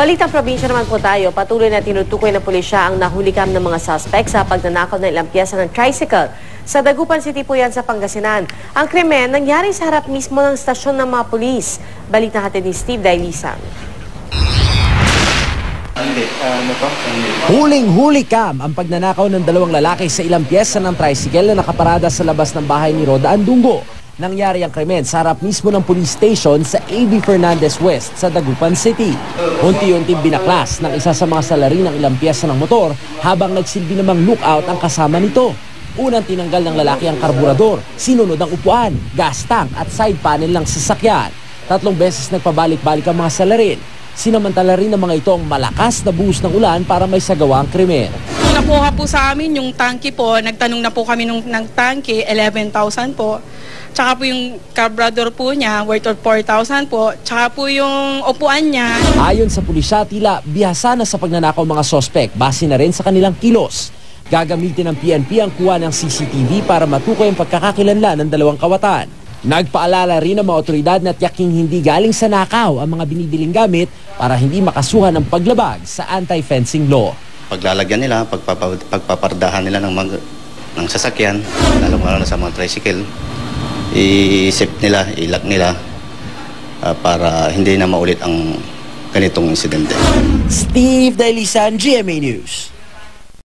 Balitang probinsya naman po tayo, patuloy na tinutukoy ng pulisya ang nahulikam ng mga suspect sa pagnanakaw ng ilang piyesa ng tricycle. Sa Dagupan City po yan sa Pangasinan. Ang krimen nangyari sa harap mismo ng stasyon ng mga pulis. Balitang hatid ni Steve Dailisan. Huling-huli kam ang pagnanakaw ng dalawang lalaki sa ilang piyesa ng tricycle na nakaparada sa labas ng bahay ni Roda Andungo. Nangyari ang krimen sa harap mismo ng police station sa A.B. Fernandez West sa Dagupan City. Unti-unting binaklas ng isa sa mga salarin ng ilang piyesa ng motor habang nagsilbi namang lookout ang kasama nito. Unang tinanggal ng lalaki ang karburador, sinunod ang upuan, gas tank at side panel ng sasakyan. 3 beses nagpabalik-balik ang mga salarin. Sinamantala rin ng mga ito ang malakas na buhos ng ulan para may sagawa ang krimen. Nakuha po sa amin yung tangke po, nagtanong na po kami ng tangke, 11,000 po. Tsaka po yung carburetor po niya, worth of 4,000 po. Tsaka po yung upuan niya. Ayon sa pulisya, tila bihasa na sa pagnanakaw mga sospek, base na rin sa kanilang kilos. Gagamitin ng PNP ang kuha ng CCTV para matukoy ang pagkakakilanlan ng dalawang kawatan. Nagpaalala rin ng mga otoridad na tiyaking hindi galing sa nakaw ang mga binibiling gamit para hindi makasuhan ng paglabag sa anti-fencing law. Paglalagyan nila, pagpapardahan nila ng sasakyan, lalo na sa mga tricycle, i-save nila, i-lock nila para hindi na maulit ang ganitong insidente. Steve Dailisan, GMA News.